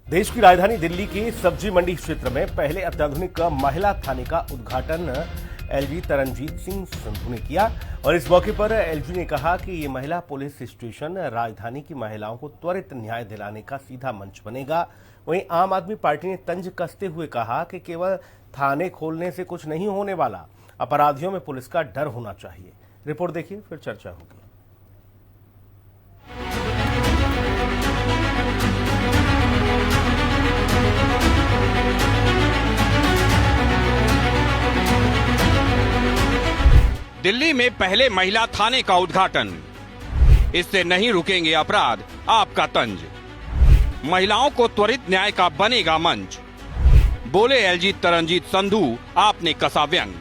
देश की राजधानी दिल्ली की सब्जी मंडी क्षेत्र में पहले अत्याधुनिक महिला थाने का उद्घाटन एलजी तरनजीत सिंह संधू ने किया और इस मौके पर एलजी ने कहा कि ये महिला पुलिस स्टेशन राजधानी की महिलाओं को त्वरित न्याय दिलाने का सीधा मंच बनेगा। वहीं आम आदमी पार्टी ने तंज कसते हुए कहा कि केवल थाने खोलने से कुछ नहीं होने वाला, अपराधियों में पुलिस का डर होना चाहिए। रिपोर्ट देखिए, फिर चर्चा होगी। दिल्ली में पहले महिला थाने का उद्घाटन, इससे नहीं रुकेंगे अपराध, आपका तंज। महिलाओं को त्वरित न्याय का बनेगा मंच, बोले एलजी तरनजीत संधू, आपने कसा व्यंग।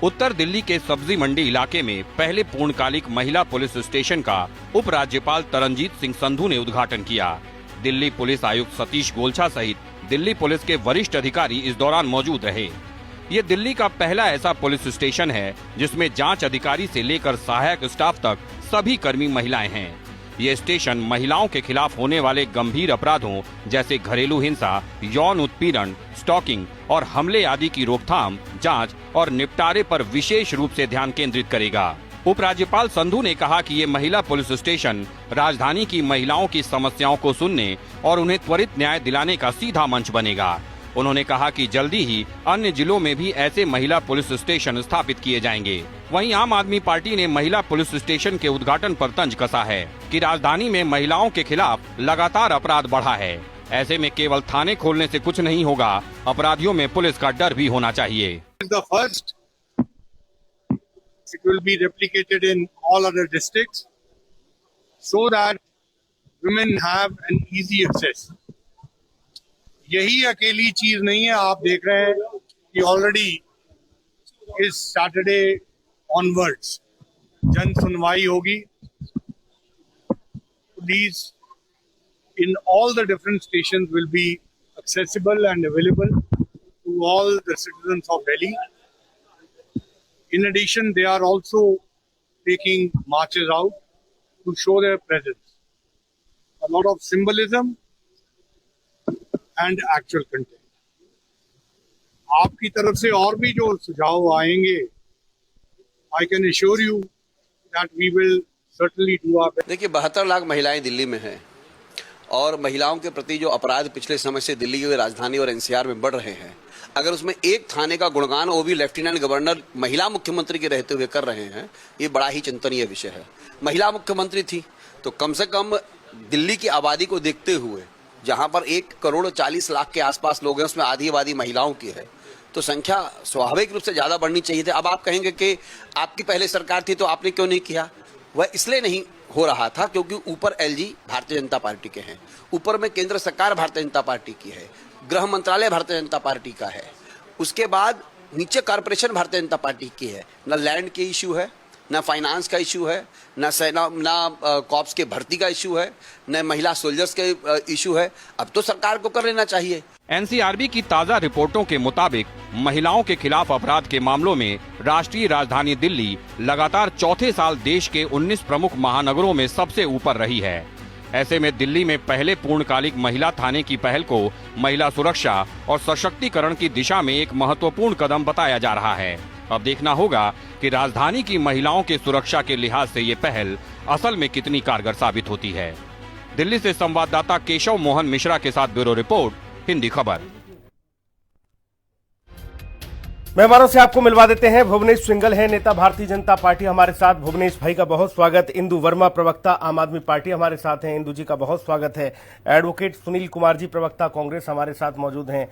उत्तर दिल्ली के सब्जी मंडी इलाके में पहले पूर्णकालिक महिला पुलिस स्टेशन का उपराज्यपाल तरनजीत सिंह संधू ने उद्घाटन किया। दिल्ली पुलिस आयुक्त सतीश गोलछा सहित दिल्ली पुलिस के वरिष्ठ अधिकारी इस दौरान मौजूद रहे। ये दिल्ली का पहला ऐसा पुलिस स्टेशन है जिसमें जांच अधिकारी से लेकर सहायक स्टाफ तक सभी कर्मी महिलाएं हैं। ये स्टेशन महिलाओं के खिलाफ होने वाले गंभीर अपराधों जैसे घरेलू हिंसा, यौन उत्पीड़न, स्टॉकिंग और हमले आदि की रोकथाम, जांच और निपटारे पर विशेष रूप से ध्यान केंद्रित करेगा। उपराज्यपाल संधू ने कहा कि ये महिला पुलिस स्टेशन राजधानी की महिलाओं की समस्याओं को सुनने और उन्हें त्वरित न्याय दिलाने का सीधा मंच बनेगा। उन्होंने कहा कि जल्दी ही अन्य जिलों में भी ऐसे महिला पुलिस स्टेशन स्थापित किए जाएंगे। वहीं आम आदमी पार्टी ने महिला पुलिस स्टेशन के उद्घाटन पर तंज कसा है कि राजधानी में महिलाओं के खिलाफ लगातार अपराध बढ़ा है। ऐसे में केवल थाने खोलने से कुछ नहीं होगा, अपराधियों में पुलिस का डर भी होना चाहिए। It will be replicated in all other districts so that women have an easy access. यही अकेली चीज नहीं है। आप देख रहे हैं कि ऑलरेडी इस सैटरडे ऑनवर्ड्स जन सुनवाई होगी। These in all the different stations will be accessible and available to all the citizens of Delhi. In addition, they are also taking marches out to show their presence. A lot of symbolism and actual content. आपकी तरफ से और भी जो सुझाव आएंगे, I can assure you that we will certainly do our best. देखिए 72 लाख महिलाएं दिल्ली में हैं और महिलाओं के प्रति जो अपराध पिछले समय से दिल्ली की राजधानी और एनसीआर में बढ़ रहे हैं, अगर उसमें एक थाने का गुणगान वो भी लेफ्टिनेंट गवर्नर महिला मुख्यमंत्री के रहते हुए कर रहे हैं, ये बड़ा ही चिंतनीय विषय है। महिला मुख्यमंत्री थी तो कम से कम दिल्ली की आबादी को देखते हुए, जहां पर 1,40,00,000 के आसपास लोग हैं, उसमें आधी आबादी महिलाओं की है, तो संख्या स्वाभाविक रूप से ज्यादा बढ़नी चाहिए थी। अब आप कहेंगे कि आपकी पहले सरकार थी तो आपने क्यों नहीं किया? वह इसलिए नहीं हो रहा था क्योंकि ऊपर एलजी भारतीय जनता पार्टी के हैं, ऊपर में केंद्र सरकार भारतीय जनता पार्टी की है, गृह मंत्रालय भारतीय जनता पार्टी का है, उसके बाद नीचे कॉर्पोरेशन भारतीय जनता पार्टी की है। न लैंड के इशू है, न फाइनेंस का इशू है, न सेना न कॉप्स के भर्ती का इशू है, न महिला सोल्जर्स के इशू है। अब तो सरकार को कर लेना चाहिए। एनसीआरबी की ताजा रिपोर्टों के मुताबिक महिलाओं के खिलाफ अपराध के मामलों में राष्ट्रीय राजधानी दिल्ली लगातार चौथे साल देश के 19 प्रमुख महानगरों में सबसे ऊपर रही है। ऐसे में दिल्ली में पहले पूर्णकालिक महिला थाने की पहल को महिला सुरक्षा और सशक्तिकरण की दिशा में एक महत्वपूर्ण कदम बताया जा रहा है। अब देखना होगा कि राजधानी की महिलाओं के सुरक्षा के लिहाज से ये पहल असल में कितनी कारगर साबित होती है। दिल्ली से संवाददाता केशव मोहन मिश्रा के साथ ब्यूरो रिपोर्ट, हिंदी खबर। मेहमानों से आपको मिलवा देते हैं। भुवनेश सिंगल है, नेता भारतीय जनता पार्टी, हमारे साथ। भुवनेश भाई का बहुत स्वागत। इंदु वर्मा, प्रवक्ता आम आदमी पार्टी, हमारे साथ हैं। इंदु जी का बहुत स्वागत है। एडवोकेट सुनील कुमार जी, प्रवक्ता कांग्रेस, हमारे साथ मौजूद हैं।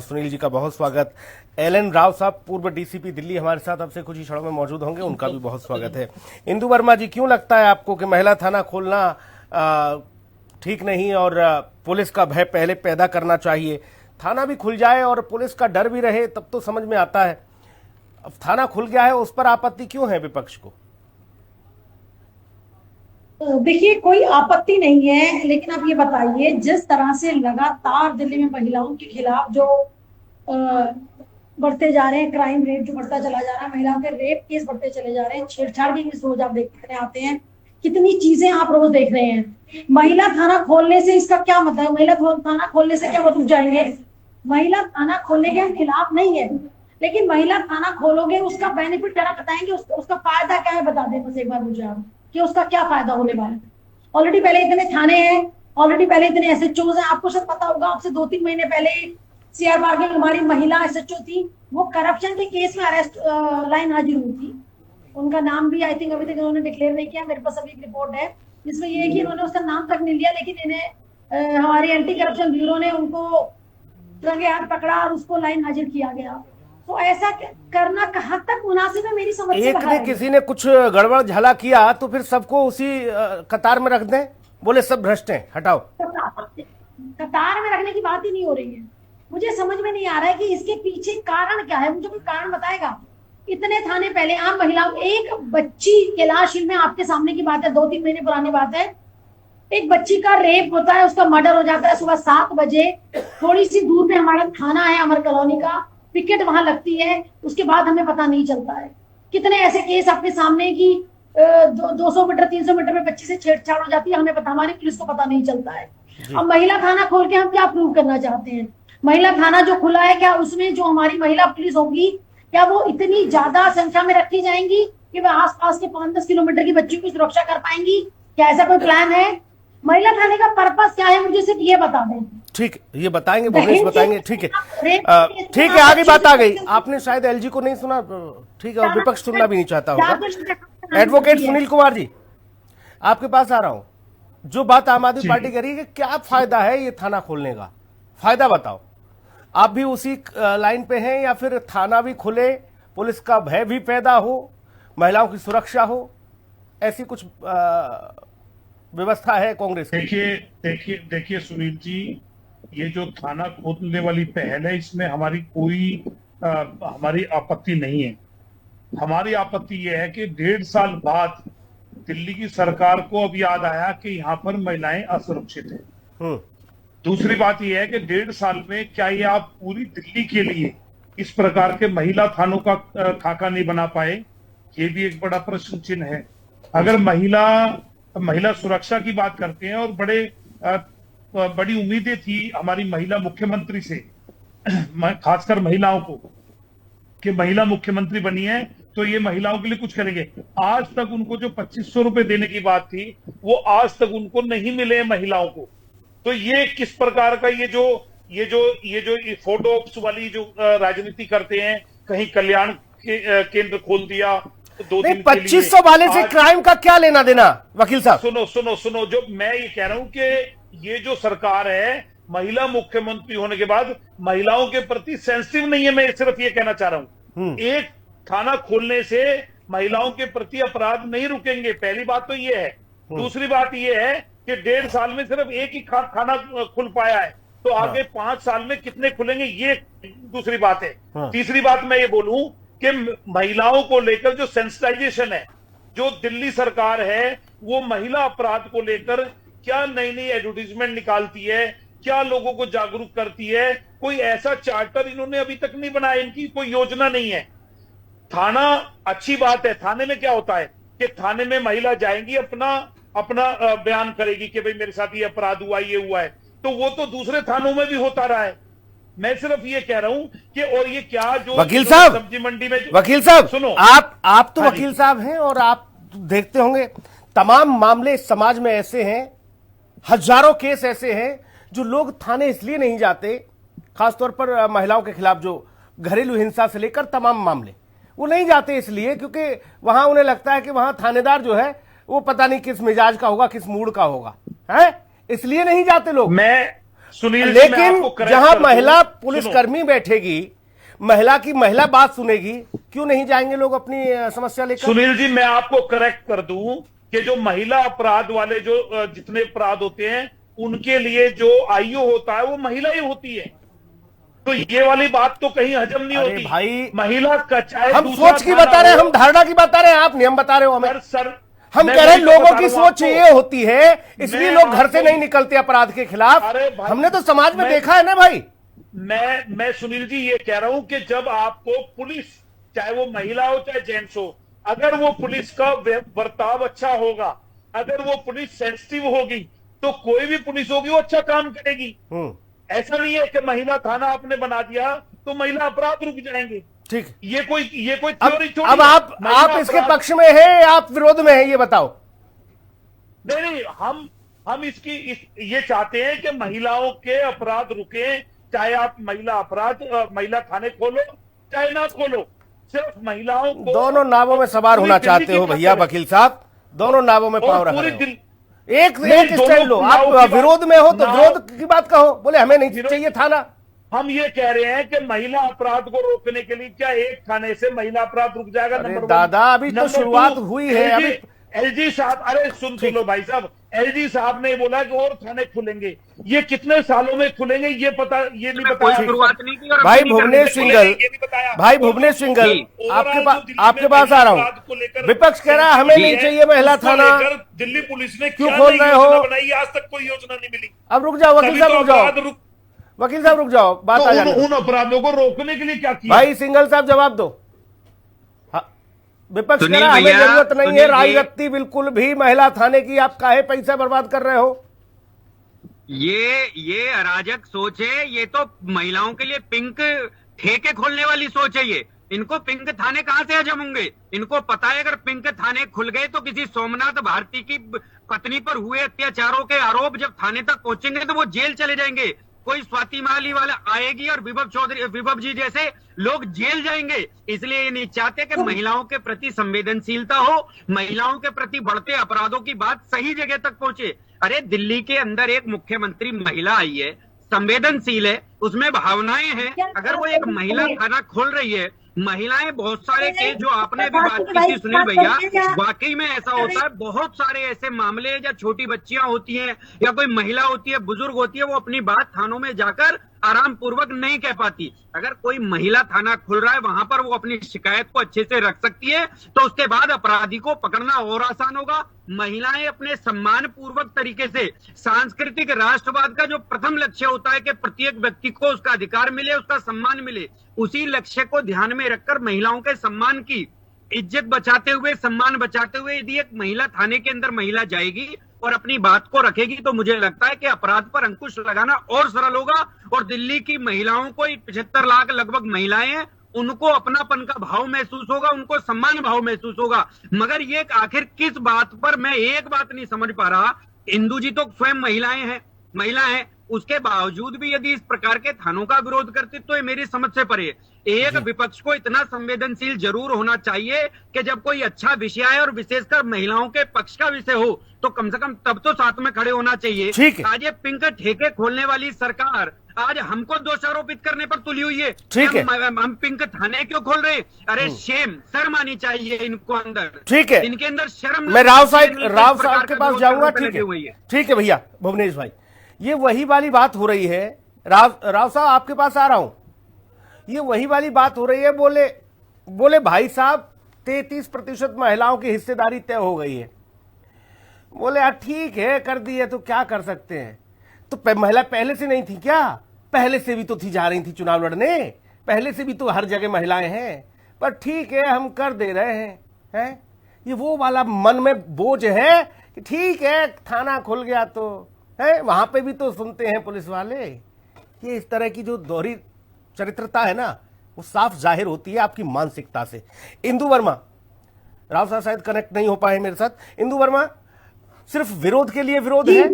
सुनील जी का बहुत स्वागत। एलएन राव साहब, पूर्व डीसीपी दिल्ली, हमारे साथ अब से कुछ ही क्षणों में मौजूद होंगे, उनका भी बहुत स्वागत है। इंदु वर्मा जी, क्यों लगता है आपको कि महिला थाना खोलना ठीक नहीं और पुलिस का भय पहले पैदा करना चाहिए? थाना भी खुल जाए और पुलिस का डर भी रहे तब तो समझ में आता है। अब थाना खुल गया है, उस पर आपत्ति क्यों है विपक्ष को? देखिए, कोई आपत्ति नहीं है, लेकिन आप ये बताइए, जिस तरह से लगातार दिल्ली में महिलाओं के खिलाफ जो बढ़ते जा रहे हैं, क्राइम रेट जो बढ़ता चला जा रहा है, महिलाओं के रेप केस बढ़ते चले जा रहे हैं, छेड़छाड़ के केस रोज आप देखते आते हैं, कितनी चीजें आप रोज देख रहे हैं। महिला थाना खोलने से इसका क्या मतलब है? महिला थाना खोलने से क्या वो रुक जाएंगे? महिला थाना खोलने के हम खिलाफ नहीं है, लेकिन महिला थाना खोलोगे उसका बेनिफिट जरा बताएंगे, उसका फायदा क्या है बता दें बस एक बार मुझे आप, कि उसका क्या फायदा होने वाला है। ऑलरेडी पहले इतने थाने हैं, ऑलरेडी पहले इतने एसएचओ हैं। आपको शायद पता होगा, आपसे 2-3 महीने पहले सीआर पार्क में हमारी महिला एसएचओ थी, वो करप्शन के केस में अरेस्ट लाइन हाजिर हुई थी। उनका नाम भी आई थिंक अभी तक उन्होंने डिक्लेयर नहीं किया। मेरे पास अभी एक रिपोर्ट है जिसमें ये है कि इन्होंने उसका नाम तक नहीं लिया, लेकिन इन्हें हमारी एंटी करप्शन ब्यूरो ने उनको रंगे हाथ पकड़ा और उसको लाइन हाजिर किया गया। तो ऐसा करना कहाँ तक मुनासिब है मेरी समझ से एक बाहर ने है। किसी ने कुछ गड़बड़ झला किया तो फिर सबको उसी कतार में रख दें, बोले सब भ्रष्ट हैं, हटाओ। कतार में रखने की बात ही नहीं हो रही है। मुझे समझ में नहीं आ रहा है कि इसके पीछे कारण क्या है, मुझे कोई कारण बताएगा। इतने थाने पहले आम महिलाओं, एक बच्ची के लाश में आपके सामने की बात है, 2-3 महीने पुरानी बात है। एक बच्ची का रेप होता है, उसका मर्डर हो जाता है सुबह 7 बजे। थोड़ी सी दूर पे हमारा थाना है अमर कॉलोनी का, पिकेट वहां लगती है, उसके बाद हमें पता नहीं चलता है। कितने ऐसे केस आपके सामने की 200 मीटर 300 मीटर में बच्ची से छेड़छाड़ हो जाती है, हमें पता, हमारी पुलिस को पता नहीं चलता है। अब महिला थाना खोल के हम क्या प्रूव करना चाहते हैं? महिला थाना जो खुला है, क्या उसमें जो हमारी महिला पुलिस होगी, क्या वो इतनी ज्यादा संख्या में रखी जाएंगी कि वह आसपास के 5-10 किलोमीटर की बच्चियों की सुरक्षा कर पाएंगी? क्या ऐसा कोई प्लान है? महिला थाने का पर्पस क्या है, मुझे सिर्फ ये बता दें। ठीक, ये बताएंगे, भुवनेश बताएंगे। ठीक है, ठीक है, आगे बात आ गई। आपने शायद एलजी को नहीं सुना, ठीक है, और विपक्ष सुनना भी नहीं चाहता होगा। एडवोकेट सुनील कुमार जी, आपके पास आ रहा हूं। जो बात आम आदमी पार्टी कह रही है कि क्या फायदा है ये थाना खोलने का, फायदा बताओ। आप भी उसी लाइन पे हैं या फिर थाना भी खुले, पुलिस का भय भी पैदा हो, महिलाओं की सुरक्षा हो, ऐसी कुछ व्यवस्था है कांग्रेस की? देखिए सुनील जी, ये जो थाना खोलने वाली पहल है, इसमें हमारी कोई हमारी आपत्ति नहीं है। हमारी आपत्ति यह है कि 1.5 साल बाद दिल्ली की सरकार को अब याद आया कि यहाँ पर महिलाएं असुरक्षित हैं। दूसरी बात यह है कि 1.5 साल में क्या ये आप पूरी दिल्ली के लिए इस प्रकार के महिला थानों का खाका नहीं बना पाए, ये भी एक बड़ा प्रश्न चिन्ह है। अगर महिला सुरक्षा की बात करते हैं, और बड़ी उम्मीदें थी हमारी महिला मुख्यमंत्री से, खासकर महिलाओं को, कि महिला मुख्यमंत्री बनी है तो ये महिलाओं के लिए कुछ करेंगे। आज तक उनको जो 2500 रुपए देने की बात थी, वो आज तक उनको नहीं मिले महिलाओं को। तो ये किस प्रकार का ये फोटो ऑप्स वाली जो राजनीति करते हैं, कहीं कल्याण केंद्र खोल दिया 2 दिन 2500 वाले से क्राइम का क्या लेना देना वकील साहब? सुनो, जो मैं ये कह रहा हूं कि ये जो सरकार है, महिला मुख्यमंत्री होने के बाद महिलाओं के प्रति सेंसिटिव नहीं है। मैं सिर्फ ये कहना चाह रहा हूं, एक थाना खोलने से महिलाओं के प्रति अपराध नहीं रुकेंगे, पहली बात तो ये है। दूसरी बात ये है कि 1.5 साल में सिर्फ एक ही थाना खुल पाया है, तो आगे 5 साल में कितने खुलेंगे, ये दूसरी बात है। तीसरी बात मैं ये बोलूं कि महिलाओं को लेकर जो सेंसिटाइजेशन है, जो दिल्ली सरकार है, वो महिला अपराध को लेकर क्या नई नई एडवर्टीजमेंट निकालती है, क्या लोगों को जागरूक करती है, कोई ऐसा चार्टर इन्होंने अभी तक नहीं बनाया, इनकी कोई योजना नहीं है। थाना अच्छी बात है, थाने में क्या होता है कि थाने में महिला जाएंगी, अपना बयान करेगी कि भाई मेरे साथ ये अपराध हुआ, ये हुआ है, तो वो तो दूसरे थानों में भी होता रहा है। मैं सिर्फ ये कह रहा हूं कि, और ये क्या जो वकील साहब, सब्जी मंडी में वकील साहब सुनो, आप तो वकील साहब हैं और आप देखते होंगे तमाम मामले इस समाज में ऐसे हैं, हजारों केस ऐसे हैं जो लोग थाने इसलिए नहीं जाते, खासतौर पर महिलाओं के खिलाफ जो घरेलू हिंसा से लेकर तमाम मामले, वो नहीं जाते इसलिए क्योंकि वहां उन्हें लगता है कि वहां थानेदार जो है वो पता नहीं किस मिजाज का होगा, किस मूड का होगा, है, इसलिए नहीं जाते लोग। लेकिन जहां महिला पुलिसकर्मी बैठेगी, महिला की महिला बात सुनेगी, क्यों नहीं जाएंगे लोग अपनी समस्या लेकर? सुनील जी, मैं आपको करेक्ट कर दूं कि जो महिला अपराध वाले जो जितने अपराध होते हैं, उनके लिए जो आयु होता है वो महिला ही होती है, तो ये वाली बात तो कहीं हजम नहीं होती भाई। महिला का चाहे हम सोच की बता रहे हैं, हम धारणा की बता रहे हैं, आप नियम बता रहे हो हमें। सर हम कह रहे हैं लोगों की सोच ये होती है, इसलिए लोग घर से नहीं निकलते अपराध के खिलाफ। हमने तो समाज में देखा है ना भाई। मैं सुनील जी ये कह रहा हूं कि जब आपको पुलिस, चाहे वो महिला हो चाहे जेंट्स हो, अगर वो पुलिस का बर्ताव अच्छा होगा, अगर वो पुलिस सेंसिटिव होगी तो कोई भी पुलिस होगी वो अच्छा काम करेगी। ऐसा नहीं है कि महिला थाना आपने बना दिया तो महिला अपराध रुक जाएंगे। ठीक, ये कोई थ्योरी थोड़ी अब है। आप महिला इसके अपराध- पक्ष में हैं या आप विरोध में हैं, ये बताओ। नहीं, हम ये चाहते हैं कि महिलाओं के अपराध रुके, चाहे आप महिला थाने खोलो चाहे ना खोलो, सिर्फ महिलाओं को दोनों नावों में सवार होना पूरी चाहते दिल्ली हो की भैया खबर है। वकील साहब, दोनों नावों में पांव और रख पूरी रहे हो। दिल्ली एक नहीं, स्टैंड लो, दोनों आप नाव की बात- विरोध में हो तो नाव- विरोध की बात कहो, बोले हमें नहीं विरोध- चाहिए थाना। हम ये कह रहे हैं कि महिला अपराध को रोकने के लिए क्या एक थाने से महिला अपराध रुक जाएगा? अरे नंबर वन। दादा, अभी तो नंबर शुरुआत टू, हुई है, अभी एलजी साहब, अरे सुन लो भाई साहब, एलजी साहब ने बोला कि और थाने खुलेंगे, ये कितने सालों में खुलेंगे ये नहीं कोई बताया। शुरुआत नहीं की और भाई अभी नहीं करने भुवनेश देंगे। सिंघल, ये नहीं बताया। भाई भुवनेश सिंघल, ओवरऑल आपके जो पास दिल्ली आपके में पास आ रहा अपराध को हूँ। लेकर विपक्ष कह रहा है हमें नहीं चाहिए महिला उसको थाना, लेकर दिल्ली पुलिस ने क्यों क्या खोल नई रहे योजना हो? बनाई? आज तक कोई योजना नहीं मिली। अब रुक जाओ वकील तभी साहब, तो रुक जाओ, अपराध रुक वकील साहब रुक जाओ, बात तो आ जाने दो। उन अपराधों को रोकने के लिए क्या किया? भाई सिंघल साहब जवाब दो। हाँ, विपक्ष कह सुनील रहा है हमें भैया, जरूरत नहीं है सुनील जी। राजनीति बिल्कुल भी महिला थाने की, आप काहे पैसा बर्बाद कर रहे हो? ये अराजक सोच है, ये तो महिलाओं के लिए पिंक ठेके खोलने वाली सोच है। ये इनको पिंक थाने कहां से हजम होंगे? इनको पता है अगर पिंक थाने खुल गए तो किसी सोमनाथ भारती की पत्नी पर हुए अत्याचारों के आरोप जब थाने तक पहुंचेंगे तो वो जेल चले जाएंगे। कोई स्वाति माली वाला आएगी और विभव जी जैसे लोग जेल जाएंगे। इसलिए ये नहीं चाहते कि महिलाओं के प्रति संवेदनशीलता हो, महिलाओं के प्रति बढ़ते अपराधों की बात सही जगह तक पहुंचे। अरे दिल्ली के अंदर एक मुख्यमंत्री महिला आई है, संवेदनशील है, उसमें भावनाएं हैं। अगर वो एक महिला थाना खोल रही है, महिलाएं बहुत सारे केस जो आपने भी बात की थी सुनील भैया, वाकई में ऐसा होता है। बहुत सारे ऐसे मामले या छोटी बच्चियां होती हैं या कोई महिला होती है, बुजुर्ग होती है, वो अपनी बात थानों में जाकर आराम पूर्वक नहीं कह पाती। अगर कोई महिला थाना खुल रहा है, वहां पर वो अपनी शिकायत को अच्छे से रख सकती है, तो उसके बाद अपराधी को पकड़ना और आसान होगा। महिलाएं अपने सम्मान पूर्वक तरीके से, सांस्कृतिक राष्ट्रवाद का जो प्रथम लक्ष्य होता है कि प्रत्येक व्यक्ति को उसका अधिकार मिले, उसका सम्मान मिले, उसी लक्ष्य को ध्यान में रखकर महिलाओं के सम्मान की इज्जत बचाते हुए, सम्मान बचाते हुए यदि एक महिला थाने के अंदर महिला जाएगी और अपनी बात को रखेगी तो मुझे लगता है कि अपराध पर अंकुश लगाना और सरल होगा। और दिल्ली की महिलाओं को 75 लाख लगभग महिलाएं हैं, उनको अपनापन का भाव महसूस होगा, उनको सम्मान भाव महसूस होगा। मगर ये आखिर किस बात पर, मैं एक बात नहीं समझ पा रहा। इंदू जी तो स्वयं महिला है, उसके बावजूद भी यदि इस प्रकार के थानों का विरोध करते तो ये मेरी समझ से परे है। एक विपक्ष को इतना संवेदनशील जरूर होना चाहिए कि जब कोई अच्छा विषय है और विशेषकर महिलाओं के पक्ष का विषय हो तो कम से कम तब तो साथ में खड़े होना चाहिए। ठीक है। आज ये पिंक ठेके खोलने वाली सरकार आज हमको दोषारोपित करने पर तुली हुई है। ठीक है। हम पिंक थाने क्यों खोल रहे? अरे शेम, शर्म आनी चाहिए इनको अंदर। ठीक है, इनके अंदर शर्म। मैं राव साहब के पास जाऊंगा। ठीक है भैया भुवनेश भाई, ये वही वाली बात हो रही है। राव साहब आपके पास आ रहा हूं। ये वही वाली बात हो रही है। बोले भाई साहब 33% महिलाओं की हिस्सेदारी तय हो गई है। बोले यार ठीक है, कर दी है तो क्या कर सकते हैं। तो महिला पहले से नहीं थी क्या? पहले से भी तो थी, जा रही थी चुनाव लड़ने, पहले से भी तो हर जगह महिलाएं हैं। पर ठीक है हम कर दे रहे हैं। ये वो वाला मन में बोझ है कि ठीक है थाना खुल गया तो है, वहां पे भी तो सुनते हैं पुलिस वाले। ये इस तरह की जो दोहरी चरित्रता है ना, वो साफ जाहिर होती है आपकी मानसिकता से। इंदु वर्मा, राव साहब शायद कनेक्ट नहीं हो पाए मेरे साथ। इंदु वर्मा, सिर्फ विरोध के लिए विरोध है?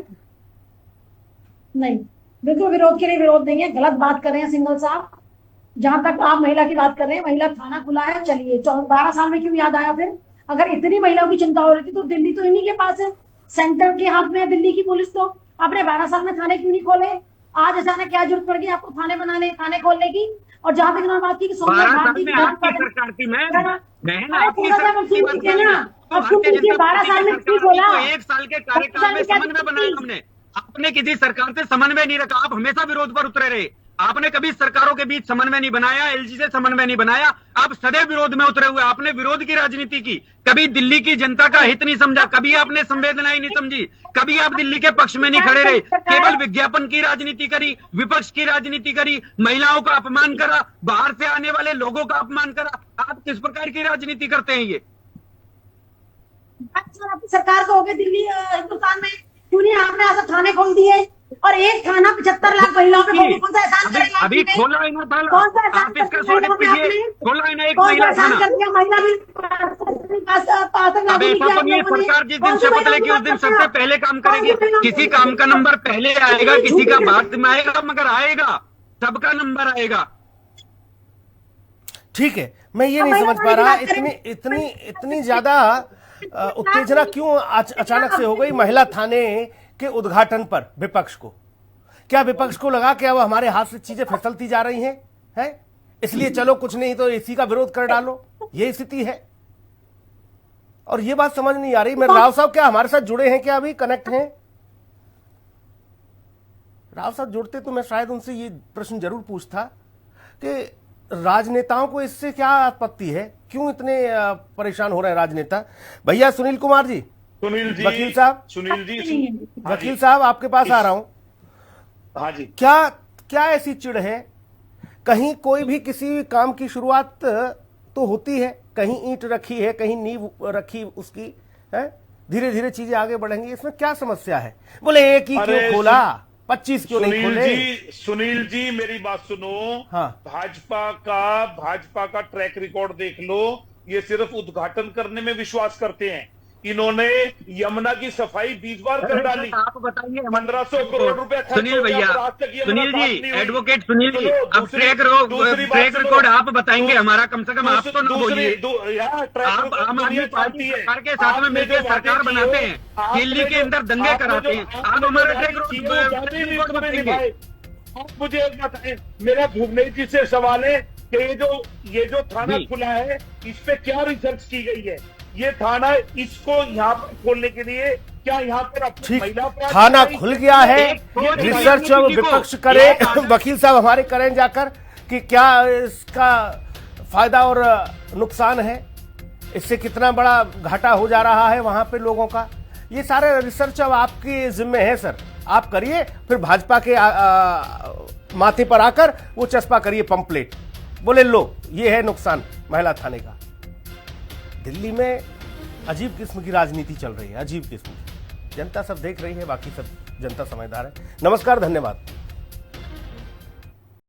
नहीं, बिल्कुल विरोध के लिए विरोध नहीं है। गलत बात कर रहे हैं सिंघल साहब। जहां तक आप महिला की बात कर रहे हैं, महिला थाना खुला है, चलिए 12 साल में क्यों याद आया फिर? अगर इतनी महिलाओं की चिंता हो रही थी तो दिल्ली तो इन्हीं के पास है, सेंटर के हाथ में है दिल्ली की पुलिस। तो आपने 12 साल में थाने क्यों नहीं खोले? आज अचानक क्या जरूरत पड़ गई आपको थाने खोलने की? और जहां तक बात की सोमनाथ भारती की बात कर 12 साल में क्यों खोला? 1 साल के कार्यकाल में समन्वय बनाया हमने। आपने किसी सरकार से समन्वय नहीं रखा, आप हमेशा विरोध पर उतरे रहे। आपने कभी सरकारों के बीच समन्वय नहीं बनाया, एलजी से समन्वय नहीं बनाया, आप सदैव विरोध में उतरे हुए। आपने विरोध की राजनीति की, कभी दिल्ली की जनता का हित नहीं समझा, कभी आपने संवेदनाएं नहीं समझी, कभी आप दिल्ली के पक्ष में नहीं खड़े रहे, केवल विज्ञापन की राजनीति करी, विपक्ष की राजनीति करी, महिलाओं का अपमान करा, बाहर से आने वाले लोगों का अपमान करा। आप किस प्रकार की राजनीति करते हैं? ये आपकी सरकार को हो गए दिल्ली हिंदुस्तान में, क्यों नहीं आपने ऐसा थाने खोल दिए? और एक थाना 75 लाख महिलाओं पे कौन सा एहसान करेगा? अभी खोला है ना थाना, कौन सा एहसान आप इसका कर स्वागत दिया कीजिए। आपने? खोला है ना एक कौन सा महिला एहसान थाना। कर दिया? महिला भी अब ऐसा तो नहीं है, सरकार जिस दिन शपथ लेगी उस दिन सबसे पहले काम करेगी। किसी काम का नंबर पहले आएगा, किसी का बाद में आएगा, मगर आएगा, सबका नंबर आएगा। ठीक है, मैं ये नहीं समझ पा रहा इतनी ज्यादा उत्तेजना क्यों अचानक से हो गई महिला थाने के उद्घाटन पर विपक्ष को? क्या विपक्ष को लगा कि अब हमारे हाथ से चीजें फिसलती जा रही हैं, इसलिए चलो कुछ नहीं तो इसी का विरोध कर डालो, ये स्थिति है? और ये बात समझ नहीं आ रही। मैं राव साहब क्या हमारे साथ जुड़े हैं, क्या अभी कनेक्ट हैं? राव साहब जुड़ते तो मैं शायद उनसे ये प्रश्न जरूर पूछता कि राजनेताओं को इससे क्या आपत्ति है, क्यों इतने परेशान हो रहे हैं राजनेता? भैया सुनील कुमार जी, सुनील जी, वकील साहब, सुनील जी, वकील साहब आपके पास आ रहा हूं। हाँ जी, क्या ऐसी चिढ़ है? कहीं कोई भी किसी काम की शुरुआत तो होती है, कहीं ईंट रखी है, कहीं नींव रखी उसकी है, धीरे धीरे चीजें आगे बढ़ेंगी, इसमें क्या समस्या है? बोले एक ही क्यों खोला, 25 क्यों नहीं खोले? सुनील जी मेरी बात सुनो। हाँ। भाजपा का ट्रैक रिकॉर्ड देख लो। ये सिर्फ उद्घाटन करने में विश्वास करते हैं। इन्होंने यमुना की सफाई 20 बार कर डाली। आप बताइए 1500 करोड़ रुपए खर्च सुनील हो गया, भैया, पर आज तक यमुना सुनील पास जी, नहीं हुई। एडवोकेट सुनील जी, सुनो, अब ट्रैक रिकॉर्ड आप बताएंगे हमारा, कम से कम आप तो ना बोलिए। आप आम आदमी पार्टी सरकार के साथ में मिलकर सरकार बनाते हैं, दिल्ली के अंदर दंगे कराते हैं, आप हमारा ट्रैक रिकॉर्ड बताएंगे? आप मुझे एक बताएं, मेरा भुवनेश्वर जी से सवाल है कि ये जो थाना जी। खुला है इस पे क्या रिसर्च की गई है? ये थाना इसको यहाँ पर खोलने के लिए क्या यहाँ पर ठीक, महिला अपराध थाना की खुल गया है, रिसर्च अब विपक्ष करे, वकील साहब हमारे करें जाकर कि क्या इसका फायदा और नुकसान है, इससे कितना बड़ा घाटा हो जा रहा है वहां पे लोगों का। ये सारे रिसर्च अब आपके जिम्मे है सर, आप करिए, फिर भाजपा के माथे पर आकर वो चस्पा करिए पंपलेट, बोले लो ये है नुकसान महिला थाने का। दिल्ली में अजीब किस्म की राजनीति चल रही है, अजीब किस्म की। जनता सब देख रही है, बाकी सब जनता समझदार है। नमस्कार, धन्यवाद।